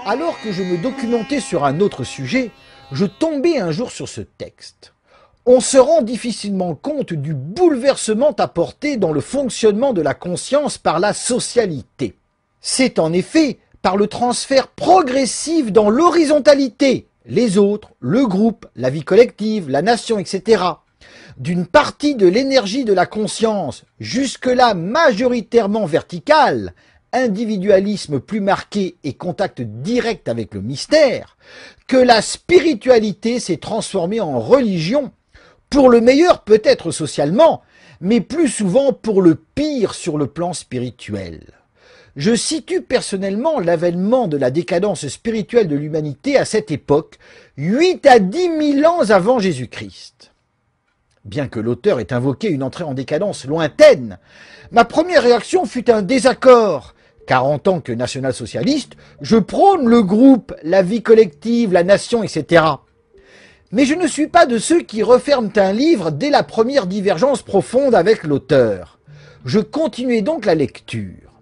Alors que je me documentais sur un autre sujet, je tombais un jour sur ce texte. On se rend difficilement compte du bouleversement apporté dans le fonctionnement de la conscience par la socialité. C'est en effet par le transfert progressif dans l'horizontalité, les autres, le groupe, la vie collective, la nation, etc., d'une partie de l'énergie de la conscience, jusque-là majoritairement verticale, individualisme plus marqué et contact direct avec le mystère, que la spiritualité s'est transformée en religion, pour le meilleur peut-être socialement, mais plus souvent pour le pire sur le plan spirituel. Je situe personnellement l'avènement de la décadence spirituelle de l'humanité à cette époque, 8 à 10 000 ans avant Jésus-Christ. Bien que l'auteur ait invoqué une entrée en décadence lointaine, ma première réaction fut un désaccord, car en tant que national-socialiste, je prône le groupe, la vie collective, la nation, etc. Mais je ne suis pas de ceux qui referment un livre dès la première divergence profonde avec l'auteur. Je continuais donc la lecture.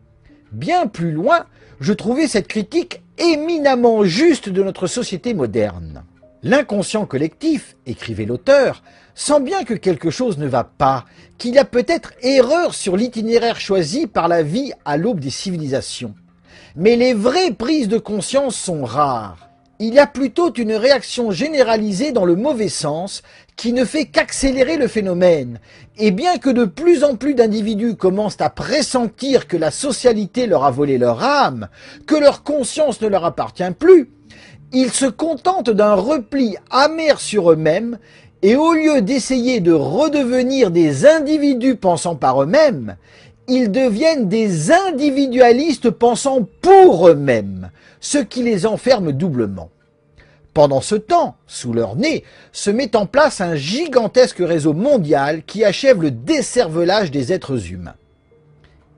Bien plus loin, je trouvais cette critique éminemment juste de notre société moderne. L'inconscient collectif, écrivait l'auteur, sent bien que quelque chose ne va pas, qu'il y a peut-être erreur sur l'itinéraire choisi par la vie à l'aube des civilisations. Mais les vraies prises de conscience sont rares. Il y a plutôt une réaction généralisée dans le mauvais sens qui ne fait qu'accélérer le phénomène. Et bien que de plus en plus d'individus commencent à pressentir que la socialité leur a volé leur âme, que leur conscience ne leur appartient plus, ils se contentent d'un repli amer sur eux-mêmes et au lieu d'essayer de redevenir des individus pensant par eux-mêmes, ils deviennent des individualistes pensant pour eux-mêmes, ce qui les enferme doublement. Pendant ce temps, sous leur nez, se met en place un gigantesque réseau mondial qui achève le décervelage des êtres humains.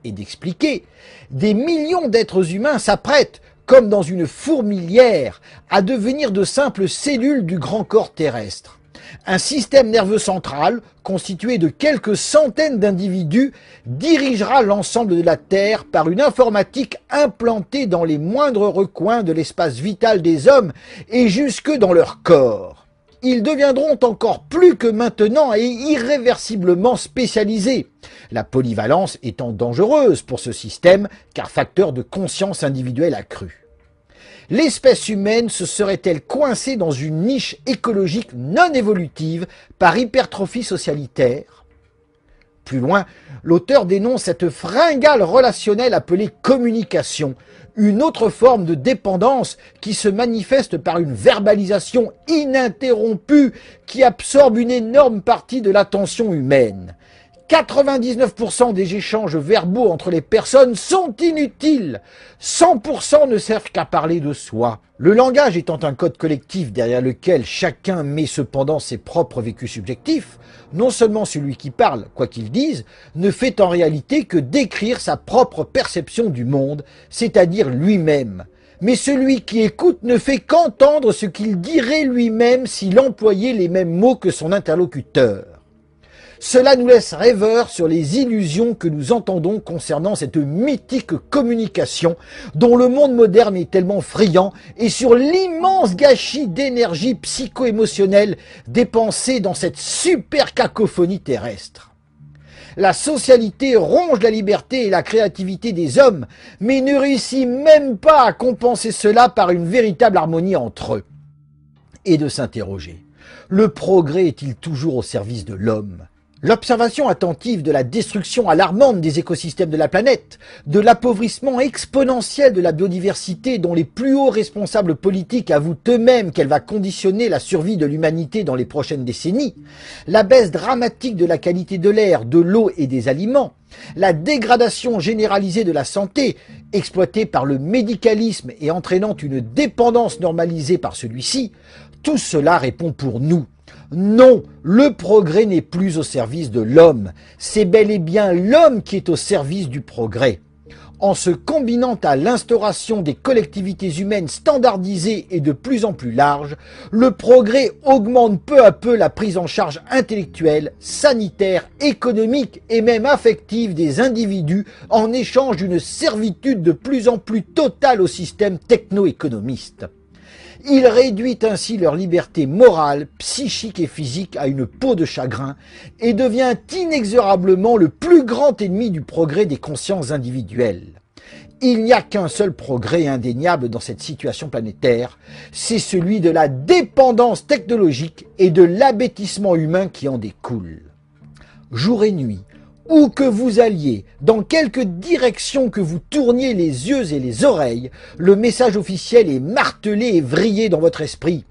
Et d'expliquer, des millions d'êtres humains s'apprêtent, comme dans une fourmilière, à devenir de simples cellules du grand corps terrestre. Un système nerveux central, constitué de quelques centaines d'individus, dirigera l'ensemble de la Terre par une informatique implantée dans les moindres recoins de l'espace vital des hommes et jusque dans leur corps. Ils deviendront encore plus que maintenant et irréversiblement spécialisés, la polyvalence étant dangereuse pour ce système car facteur de conscience individuelle accrue. L'espèce humaine se serait-elle coincée dans une niche écologique non évolutive par hypertrophie socialitaire? Plus loin, l'auteur dénonce cette fringale relationnelle appelée communication, une autre forme de dépendance qui se manifeste par une verbalisation ininterrompue qui absorbe une énorme partie de l'attention humaine. 99% des échanges verbaux entre les personnes sont inutiles. 100% ne servent qu'à parler de soi. Le langage étant un code collectif derrière lequel chacun met cependant ses propres vécus subjectifs, non seulement celui qui parle, quoi qu'il dise, ne fait en réalité que décrire sa propre perception du monde, c'est-à-dire lui-même. Mais celui qui écoute ne fait qu'entendre ce qu'il dirait lui-même s'il employait les mêmes mots que son interlocuteur. Cela nous laisse rêveurs sur les illusions que nous entendons concernant cette mythique communication dont le monde moderne est tellement friand et sur l'immense gâchis d'énergie psycho-émotionnelle dépensée dans cette super cacophonie terrestre. La socialité ronge la liberté et la créativité des hommes, mais ne réussit même pas à compenser cela par une véritable harmonie entre eux. Et de s'interroger, le progrès est-il toujours au service de l'homme ? L'observation attentive de la destruction alarmante des écosystèmes de la planète, de l'appauvrissement exponentiel de la biodiversité dont les plus hauts responsables politiques avouent eux-mêmes qu'elle va conditionner la survie de l'humanité dans les prochaines décennies, la baisse dramatique de la qualité de l'air, de l'eau et des aliments, la dégradation généralisée de la santé, exploitée par le médicalisme et entraînant une dépendance normalisée par celui-ci, tout cela répond pour nous. Non, le progrès n'est plus au service de l'homme, c'est bel et bien l'homme qui est au service du progrès. en se combinant à l'instauration des collectivités humaines standardisées et de plus en plus larges, le progrès augmente peu à peu la prise en charge intellectuelle, sanitaire, économique et même affective des individus en échange d'une servitude de plus en plus totale au système techno-économiste. Il réduit ainsi leur liberté morale, psychique et physique à une peau de chagrin et devient inexorablement le plus grand ennemi du progrès des consciences individuelles. Il n'y a qu'un seul progrès indéniable dans cette situation planétaire, c'est celui de la dépendance technologique et de l'abêtissement humain qui en découle. Jour et nuit, où que vous alliez, dans quelque direction que vous tourniez les yeux et les oreilles, le message officiel est martelé et vrillé dans votre esprit.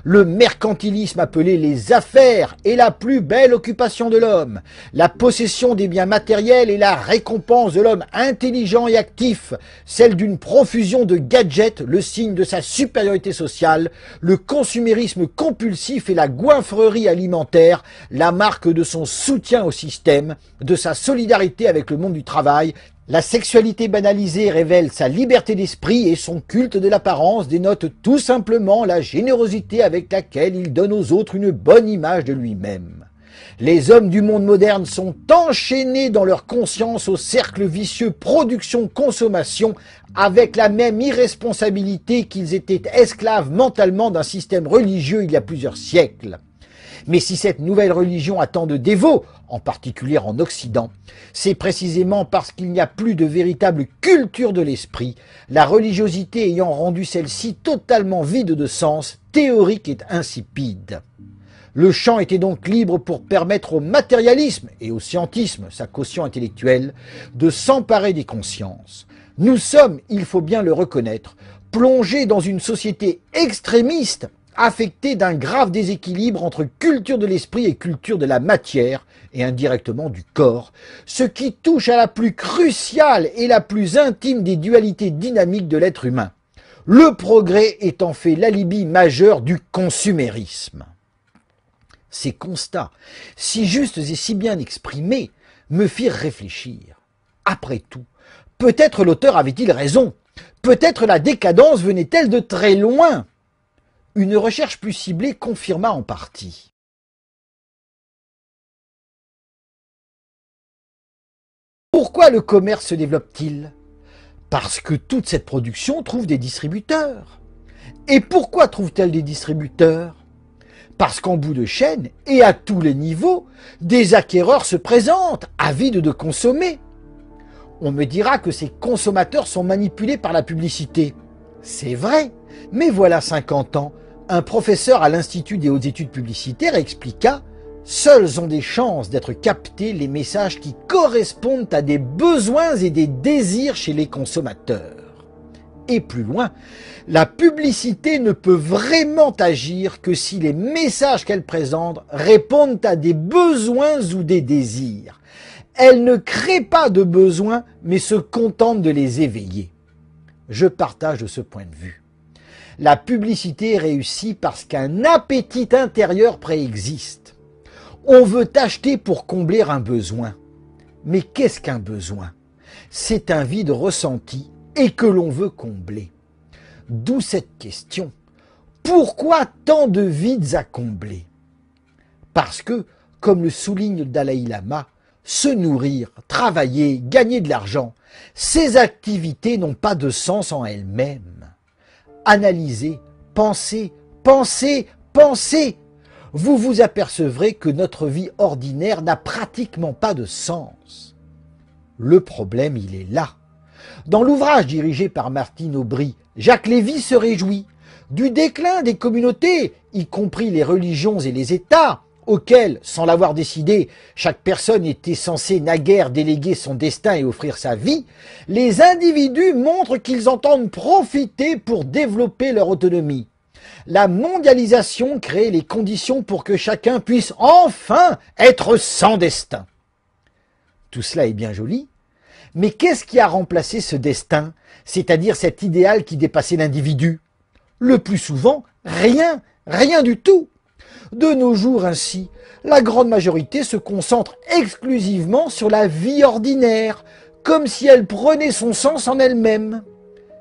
Le mercantilisme appelé les affaires est la plus belle occupation de l'homme. La possession des biens matériels est la récompense de l'homme intelligent et actif, celle d'une profusion de gadgets, le signe de sa supériorité sociale. Le consumérisme compulsif et la goinfrerie alimentaire, la marque de son soutien au système, de sa solidarité avec le monde du travail. La sexualité banalisée révèle sa liberté d'esprit et son culte de l'apparence dénote tout simplement la générosité avec laquelle il donne aux autres une bonne image de lui-même. Les hommes du monde moderne sont enchaînés dans leur conscience au cercle vicieux production-consommation avec la même irresponsabilité qu'ils étaient esclaves mentalement d'un système religieux il y a plusieurs siècles. Mais si cette nouvelle religion a tant de dévots, en particulier en Occident, c'est précisément parce qu'il n'y a plus de véritable culture de l'esprit, la religiosité ayant rendu celle-ci totalement vide de sens, théorique et insipide. Le champ était donc libre pour permettre au matérialisme et au scientisme, sa caution intellectuelle, de s'emparer des consciences. Nous sommes, il faut bien le reconnaître, plongés dans une société extrémiste, affecté d'un grave déséquilibre entre culture de l'esprit et culture de la matière, et indirectement du corps, ce qui touche à la plus cruciale et la plus intime des dualités dynamiques de l'être humain. Le progrès est en fait l'alibi majeur du consumérisme. Ces constats, si justes et si bien exprimés, me firent réfléchir. Après tout, peut-être l'auteur avait-il raison, peut-être la décadence venait-elle de très loin. Une recherche plus ciblée confirma en partie. Pourquoi le commerce se développe-t-il? Parce que toute cette production trouve des distributeurs. Et pourquoi trouve-t-elle des distributeurs? Parce qu'en bout de chaîne, et à tous les niveaux, des acquéreurs se présentent, avides de consommer. On me dira que ces consommateurs sont manipulés par la publicité. C'est vrai, mais voilà 50 ans, un professeur à l'Institut des hautes études publicitaires expliqua « Seuls ont des chances d'être captés les messages qui correspondent à des besoins et des désirs chez les consommateurs. » Et plus loin, la publicité ne peut vraiment agir que si les messages qu'elle présente répondent à des besoins ou des désirs. Elle ne crée pas de besoins, mais se contente de les éveiller. Je partage ce point de vue. La publicité réussit parce qu'un appétit intérieur préexiste. On veut acheter pour combler un besoin. Mais qu'est-ce qu'un besoin? C'est un vide ressenti et que l'on veut combler. D'où cette question. Pourquoi tant de vides à combler? Parce que, comme le souligne le Dalai Lama, se nourrir, travailler, gagner de l'argent, ces activités n'ont pas de sens en elles-mêmes. Analysez, pensez, pensez, pensez. Vous vous apercevrez que notre vie ordinaire n'a pratiquement pas de sens. Le problème, il est là. Dans l'ouvrage dirigé par Martine Aubry, Jacques Lévy se réjouit du déclin des communautés, y compris les religions et les États, auxquels, sans l'avoir décidé, chaque personne était censée naguère déléguer son destin et offrir sa vie. Les individus montrent qu'ils entendent profiter pour développer leur autonomie. La mondialisation crée les conditions pour que chacun puisse enfin être sans destin. Tout cela est bien joli, mais qu'est-ce qui a remplacé ce destin, c'est-à-dire cet idéal qui dépassait l'individu? Le plus souvent, rien, rien du tout. De nos jours ainsi, la grande majorité se concentre exclusivement sur la vie ordinaire, comme si elle prenait son sens en elle-même.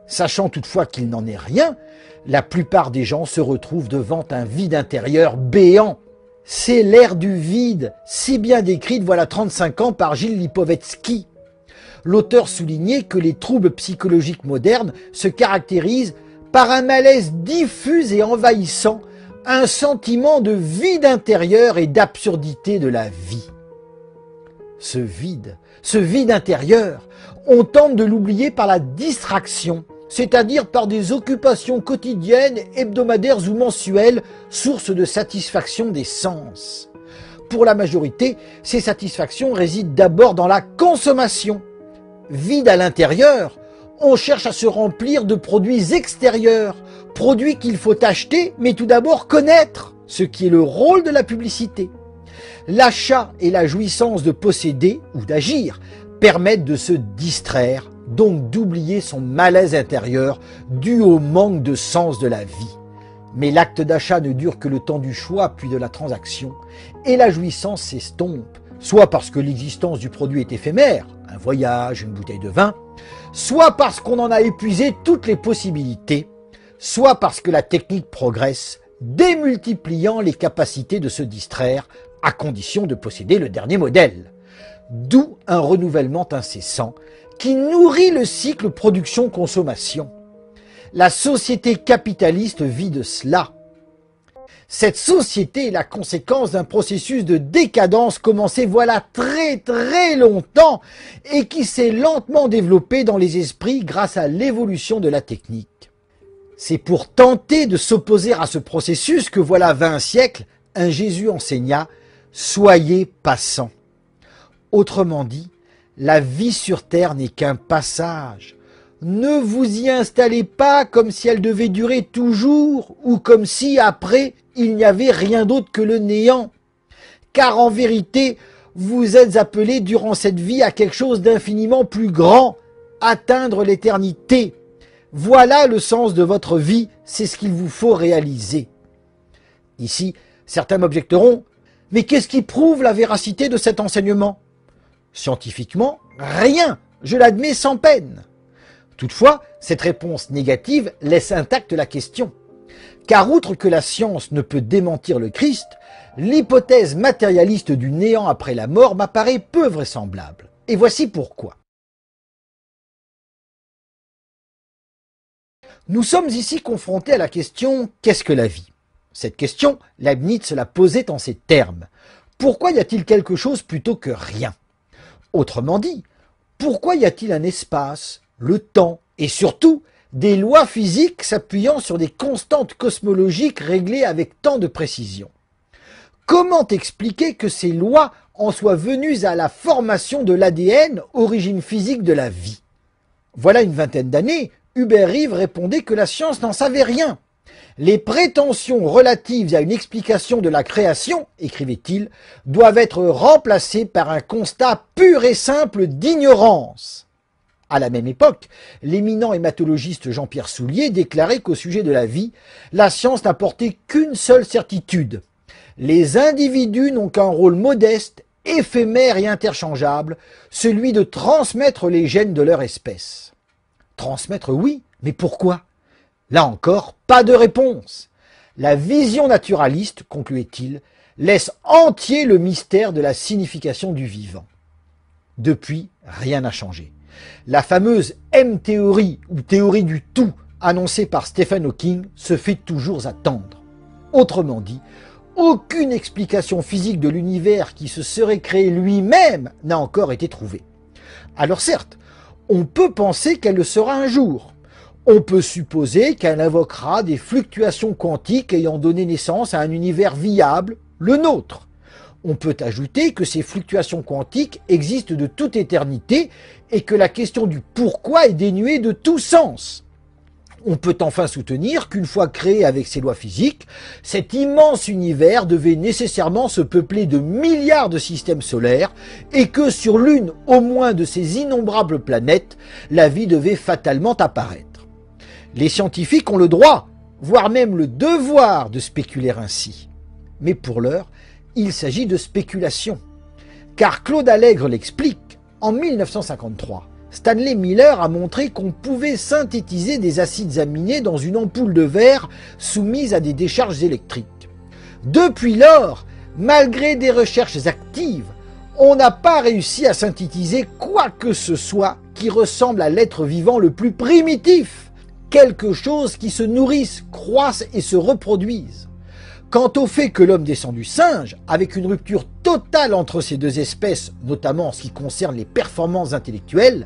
Sachant toutefois qu'il n'en est rien, la plupart des gens se retrouvent devant un vide intérieur béant. C'est l'ère du vide, si bien décrite voilà 35 ans par Gilles Lipovetsky. L'auteur soulignait que les troubles psychologiques modernes se caractérisent par un malaise diffus et envahissant, un sentiment de vide intérieur et d'absurdité de la vie. Ce vide intérieur, on tente de l'oublier par la distraction, c'est-à-dire par des occupations quotidiennes, hebdomadaires ou mensuelles, source de satisfaction des sens. Pour la majorité, ces satisfactions résident d'abord dans la consommation. Vide à l'intérieur, on cherche à se remplir de produits extérieurs, produits qu'il faut acheter, mais tout d'abord connaître, ce qui est le rôle de la publicité. L'achat et la jouissance de posséder ou d'agir permettent de se distraire, donc d'oublier son malaise intérieur dû au manque de sens de la vie. Mais l'acte d'achat ne dure que le temps du choix puis de la transaction, et la jouissance s'estompe, soit parce que l'existence du produit est éphémère, un voyage, une bouteille de vin, soit parce qu'on en a épuisé toutes les possibilités, soit parce que la technique progresse, démultipliant les capacités de se distraire, à condition de posséder le dernier modèle. D'où un renouvellement incessant qui nourrit le cycle production-consommation. La société capitaliste vit de cela. Cette société est la conséquence d'un processus de décadence commencé voilà très longtemps et qui s'est lentement développé dans les esprits grâce à l'évolution de la technique. C'est pour tenter de s'opposer à ce processus que voilà 20 siècles, un Jésus enseigna « Soyez passants ». Autrement dit, la vie sur terre n'est qu'un passage. Ne vous y installez pas comme si elle devait durer toujours ou comme si après il n'y avait rien d'autre que le néant. Car en vérité, vous êtes appelés durant cette vie à quelque chose d'infiniment plus grand, atteindre l'éternité. Voilà le sens de votre vie, c'est ce qu'il vous faut réaliser. Ici, certains m'objecteront, mais qu'est-ce qui prouve la véracité de cet enseignement ? Scientifiquement, rien, je l'admets sans peine. Toutefois, cette réponse négative laisse intacte la question. Car outre que la science ne peut démentir le Christ, l'hypothèse matérialiste du néant après la mort m'apparaît peu vraisemblable. Et voici pourquoi. Nous sommes ici confrontés à la question « Qu'est-ce que la vie ?» Cette question, Leibniz la posait en ces termes. Pourquoi y a-t-il quelque chose plutôt que rien ? Autrement dit, pourquoi y a-t-il un espace, le temps et surtout des lois physiques s'appuyant sur des constantes cosmologiques réglées avec tant de précision? Comment expliquer que ces lois en soient venues à la formation de l'ADN, origine physique de la vie? Voilà une vingtaine d'années, Hubert Reeves répondait que la science n'en savait rien. Les prétentions relatives à une explication de la création, écrivait-il, doivent être remplacées par un constat pur et simple d'ignorance. À la même époque, l'éminent hématologiste Jean-Pierre Soulier déclarait qu'au sujet de la vie, la science n'apportait qu'une seule certitude. Les individus n'ont qu'un rôle modeste, éphémère et interchangeable, celui de transmettre les gènes de leur espèce. Transmettre, oui, mais pourquoi ? Là encore, pas de réponse. La vision naturaliste, concluait-il, laisse entier le mystère de la signification du vivant. Depuis, rien n'a changé. La fameuse M-théorie ou théorie du tout annoncée par Stephen Hawking se fait toujours attendre. Autrement dit, aucune explication physique de l'univers qui se serait créé lui-même n'a encore été trouvée. Alors certes, on peut penser qu'elle le sera un jour. On peut supposer qu'elle invoquera des fluctuations quantiques ayant donné naissance à un univers viable, le nôtre. On peut ajouter que ces fluctuations quantiques existent de toute éternité et que la question du pourquoi est dénuée de tout sens. On peut enfin soutenir qu'une fois créé avec ses lois physiques, cet immense univers devait nécessairement se peupler de milliards de systèmes solaires et que sur l'une au moins de ces innombrables planètes, la vie devait fatalement apparaître. Les scientifiques ont le droit, voire même le devoir de spéculer ainsi. Mais pour l'heure, il s'agit de spéculation. Car Claude Allègre l'explique, en 1953, Stanley Miller a montré qu'on pouvait synthétiser des acides aminés dans une ampoule de verre soumise à des décharges électriques. Depuis lors, malgré des recherches actives, on n'a pas réussi à synthétiser quoi que ce soit qui ressemble à l'être vivant le plus primitif, quelque chose qui se nourrisse, croisse et se reproduise. Quant au fait que l'homme descend du singe, avec une rupture totale entre ces deux espèces, notamment en ce qui concerne les performances intellectuelles,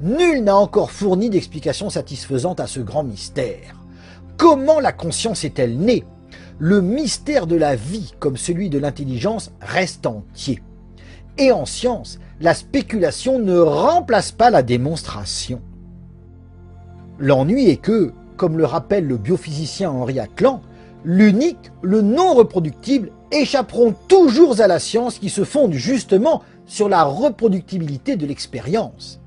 nul n'a encore fourni d'explication satisfaisante à ce grand mystère. Comment la conscience est-elle née? Le mystère de la vie, comme celui de l'intelligence, reste entier. Et en science, la spéculation ne remplace pas la démonstration. L'ennui est que, comme le rappelle le biophysicien Henri Atlan, l'unique, le non reproductible, échapperont toujours à la science qui se fonde justement sur la reproductibilité de l'expérience.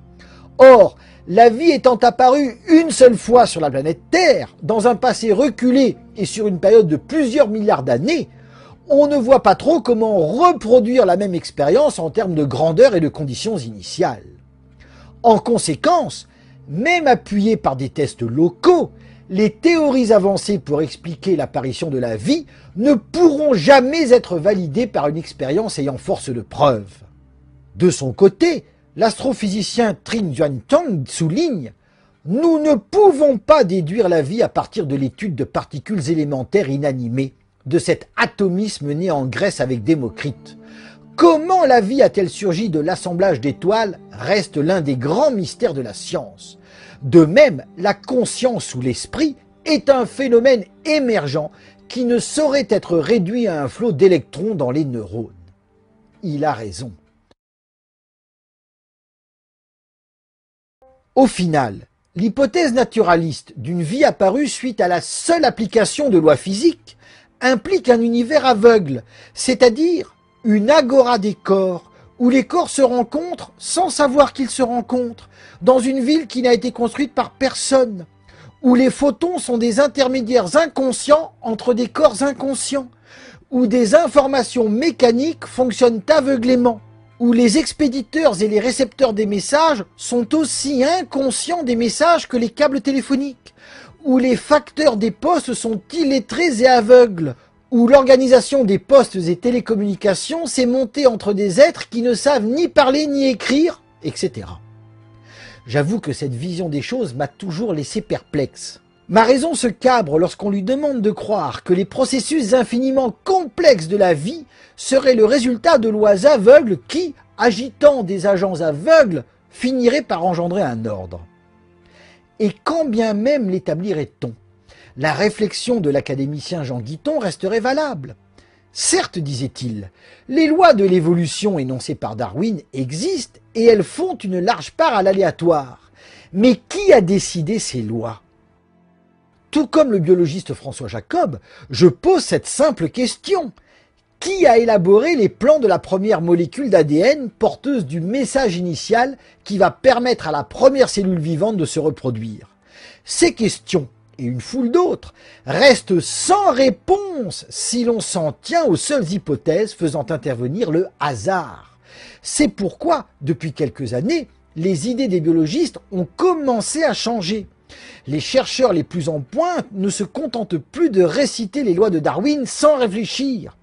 Or, la vie étant apparue une seule fois sur la planète Terre, dans un passé reculé et sur une période de plusieurs milliards d'années, on ne voit pas trop comment reproduire la même expérience en termes de grandeur et de conditions initiales. En conséquence, même appuyées par des tests locaux, les théories avancées pour expliquer l'apparition de la vie ne pourront jamais être validées par une expérience ayant force de preuve. De son côté, l'astrophysicien Trinh Duan Tong souligne « Nous ne pouvons pas déduire la vie à partir de l'étude de particules élémentaires inanimées, de cet atomisme né en Grèce avec Démocrite. Comment la vie a-t-elle surgi de l'assemblage d'étoiles reste l'un des grands mystères de la science. De même, la conscience ou l'esprit est un phénomène émergent qui ne saurait être réduit à un flot d'électrons dans les neurones. » Il a raison. Au final, l'hypothèse naturaliste d'une vie apparue suite à la seule application de lois physiques implique un univers aveugle, c'est-à-dire une agora des corps, où les corps se rencontrent sans savoir qu'ils se rencontrent, dans une ville qui n'a été construite par personne, où les photons sont des intermédiaires inconscients entre des corps inconscients, où des informations mécaniques fonctionnent aveuglément, où les expéditeurs et les récepteurs des messages sont aussi inconscients des messages que les câbles téléphoniques, où les facteurs des postes sont illettrés et aveugles, où l'organisation des postes et télécommunications s'est montée entre des êtres qui ne savent ni parler ni écrire, etc. J'avoue que cette vision des choses m'a toujours laissé perplexe. Ma raison se cabre lorsqu'on lui demande de croire que les processus infiniment complexes de la vie seraient le résultat de lois aveugles qui, agitant des agents aveugles, finiraient par engendrer un ordre. Et quand bien même l'établirait-on, la réflexion de l'académicien Jean Guiton resterait valable. Certes, disait-il, les lois de l'évolution énoncées par Darwin existent et elles font une large part à l'aléatoire. Mais qui a décidé ces lois? Tout comme le biologiste François Jacob, je pose cette simple question. Qui a élaboré les plans de la première molécule d'ADN porteuse du message initial qui va permettre à la première cellule vivante de se reproduire? Ces questions, et une foule d'autres, restent sans réponse si l'on s'en tient aux seules hypothèses faisant intervenir le hasard. C'est pourquoi, depuis quelques années, les idées des biologistes ont commencé à changer. Les chercheurs les plus en pointe ne se contentent plus de réciter les lois de Darwin sans réfléchir.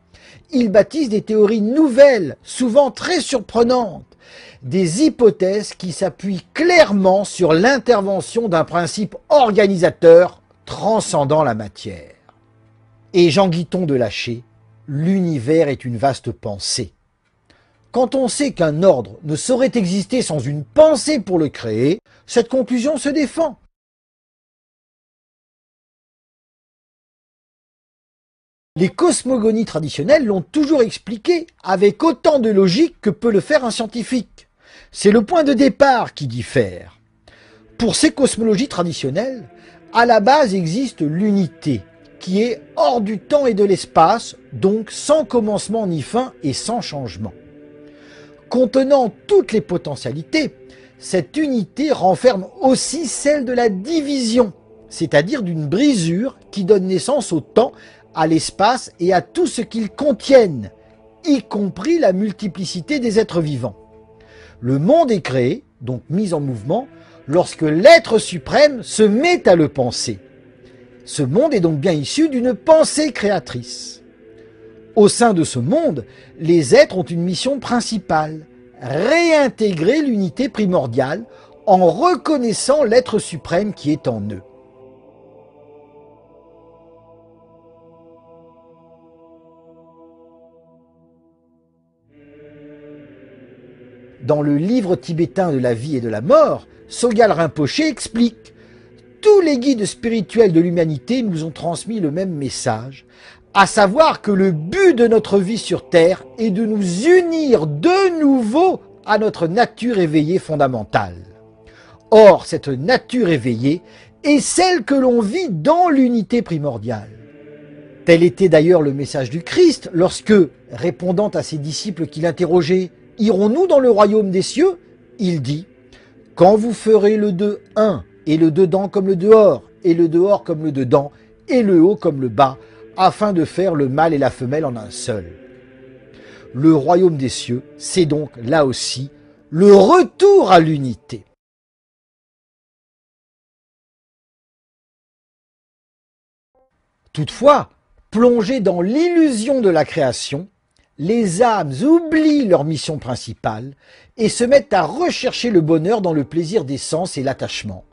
Ils bâtissent des théories nouvelles, souvent très surprenantes, des hypothèses qui s'appuient clairement sur l'intervention d'un principe organisateur transcendant la matière. Et Jean Guiton de Lâcher, l'univers est une vaste pensée. Quand on sait qu'un ordre ne saurait exister sans une pensée pour le créer, cette conclusion se défend. Les cosmogonies traditionnelles l'ont toujours expliqué avec autant de logique que peut le faire un scientifique. C'est le point de départ qui diffère. Pour ces cosmologies traditionnelles, à la base existe l'unité, qui est hors du temps et de l'espace, donc sans commencement ni fin et sans changement. Contenant toutes les potentialités, cette unité renferme aussi celle de la division, c'est-à-dire d'une brisure qui donne naissance au temps, à l'espace et à tout ce qu'ils contiennent, y compris la multiplicité des êtres vivants. Le monde est créé, donc mise en mouvement, lorsque l'être suprême se met à le penser. Ce monde est donc bien issu d'une pensée créatrice. Au sein de ce monde, les êtres ont une mission principale, réintégrer l'unité primordiale en reconnaissant l'être suprême qui est en eux. Dans le livre tibétain de la vie et de la mort, Sogyal Rinpoché explique « Tous les guides spirituels de l'humanité nous ont transmis le même message, à savoir que le but de notre vie sur Terre est de nous unir de nouveau à notre nature éveillée fondamentale. Or, cette nature éveillée est celle que l'on vit dans l'unité primordiale. Tel était d'ailleurs le message du Christ lorsque, répondant à ses disciples qui l'interrogeaient, « Irons-nous dans le royaume des cieux ?» Il dit « Quand vous ferez le de un, et le dedans comme le dehors, et le dehors comme le dedans, et le haut comme le bas, afin de faire le mâle et la femelle en un seul. » Le royaume des cieux, c'est donc là aussi le retour à l'unité. Toutefois, plongés dans l'illusion de la création, les âmes oublient leur mission principale et se mettent à rechercher le bonheur dans le plaisir des sens et l'attachement.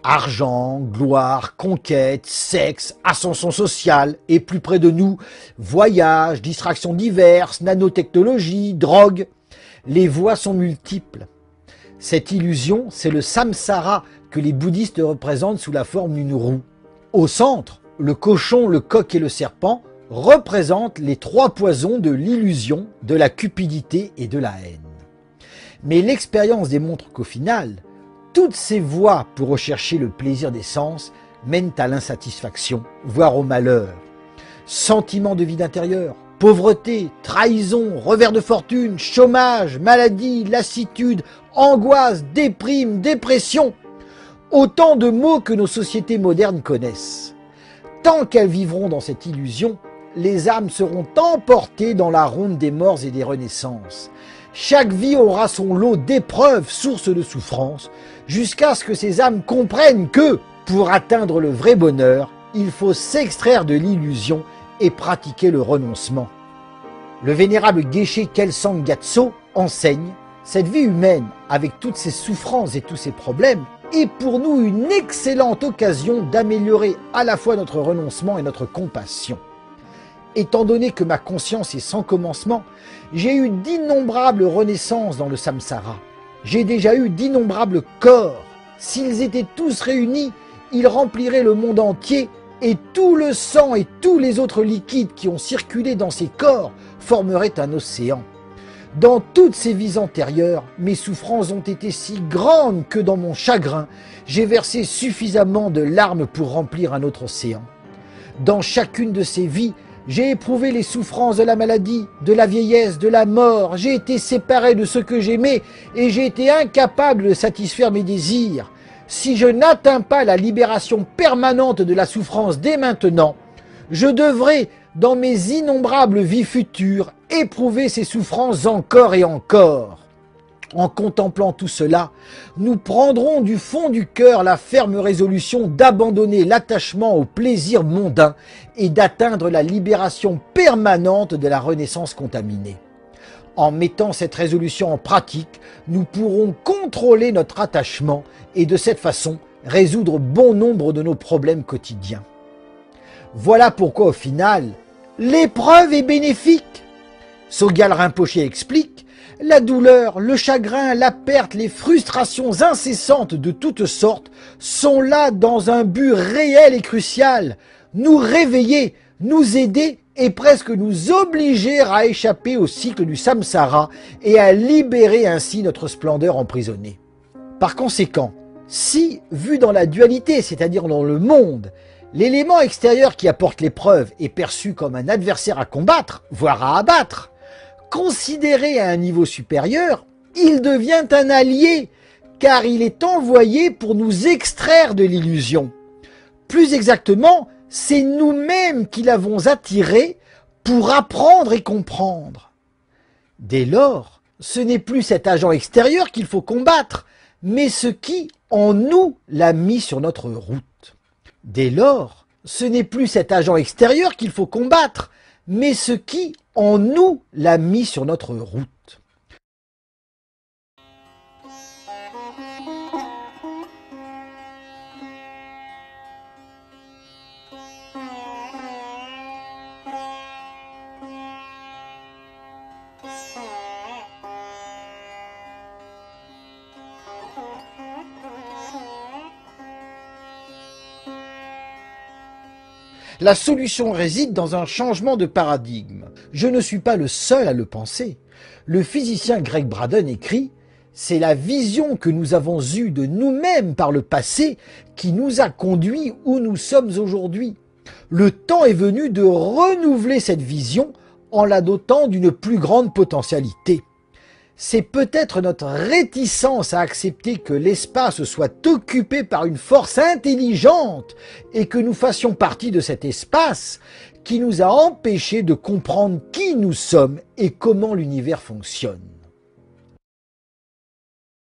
Argent, gloire, conquête, sexe, ascension sociale et plus près de nous, voyages, distractions diverses, nanotechnologie, drogue. Les voies sont multiples. Cette illusion, c'est le samsara que les bouddhistes représentent sous la forme d'une roue. Au centre, le cochon, le coq et le serpent représentent les trois poisons de l'illusion, de la cupidité et de la haine. Mais l'expérience démontre qu'au final, toutes ces voies pour rechercher le plaisir des sens mènent à l'insatisfaction, voire au malheur. Sentiments de vide intérieur, pauvreté, trahison, revers de fortune, chômage, maladie, lassitude, angoisse, déprime, dépression. Autant de mots que nos sociétés modernes connaissent. Tant qu'elles vivront dans cette illusion, les âmes seront emportées dans la ronde des morts et des renaissances. Chaque vie aura son lot d'épreuves, sources de souffrance, jusqu'à ce que ces âmes comprennent que, pour atteindre le vrai bonheur, il faut s'extraire de l'illusion et pratiquer le renoncement. Le vénérable Geshe Kelsang Gyatso enseigne « Cette vie humaine, avec toutes ses souffrances et tous ses problèmes, est pour nous une excellente occasion d'améliorer à la fois notre renoncement et notre compassion. Étant donné que ma conscience est sans commencement, j'ai eu d'innombrables renaissances dans le samsara. J'ai déjà eu d'innombrables corps. S'ils étaient tous réunis, ils rempliraient le monde entier et tout le sang et tous les autres liquides qui ont circulé dans ces corps formeraient un océan. Dans toutes ces vies antérieures, mes souffrances ont été si grandes que dans mon chagrin, j'ai versé suffisamment de larmes pour remplir un autre océan. Dans chacune de ces vies, j'ai éprouvé les souffrances de la maladie, de la vieillesse, de la mort. J'ai été séparé de ce que j'aimais et j'ai été incapable de satisfaire mes désirs. Si je n'atteins pas la libération permanente de la souffrance dès maintenant, je devrais, dans mes innombrables vies futures, éprouver ces souffrances encore et encore. En contemplant tout cela, nous prendrons du fond du cœur la ferme résolution d'abandonner l'attachement au plaisir mondain et d'atteindre la libération permanente de la renaissance contaminée. En mettant cette résolution en pratique, nous pourrons contrôler notre attachement et de cette façon résoudre bon nombre de nos problèmes quotidiens. Voilà pourquoi au final, l'épreuve est bénéfique. Sogyal Rinpoché explique: la douleur, le chagrin, la perte, les frustrations incessantes de toutes sortes sont là dans un but réel et crucial, nous réveiller, nous aider et presque nous obliger à échapper au cycle du samsara et à libérer ainsi notre splendeur emprisonnée. Par conséquent, si, vu dans la dualité, c'est-à-dire dans le monde, l'élément extérieur qui apporte l'épreuve est perçu comme un adversaire à combattre, voire à abattre, considéré à un niveau supérieur, il devient un allié, car il est envoyé pour nous extraire de l'illusion. Plus exactement, c'est nous-mêmes qui l'avons attiré pour apprendre et comprendre. Dès lors, ce n'est plus cet agent extérieur qu'il faut combattre, mais ce qui, en nous, l'a mis sur notre route. Dès lors, ce n'est plus cet agent extérieur qu'il faut combattre, mais ce qui, en nous, l'a mis sur notre route. La solution réside dans un changement de paradigme. Je ne suis pas le seul à le penser. Le physicien Greg Braden écrit « C'est la vision que nous avons eue de nous-mêmes par le passé qui nous a conduits où nous sommes aujourd'hui. Le temps est venu de renouveler cette vision en la dotant d'une plus grande potentialité. C'est peut-être notre réticence à accepter que l'espace soit occupé par une force intelligente et que nous fassions partie de cet espace qui nous a empêchés de comprendre qui nous sommes et comment l'univers fonctionne.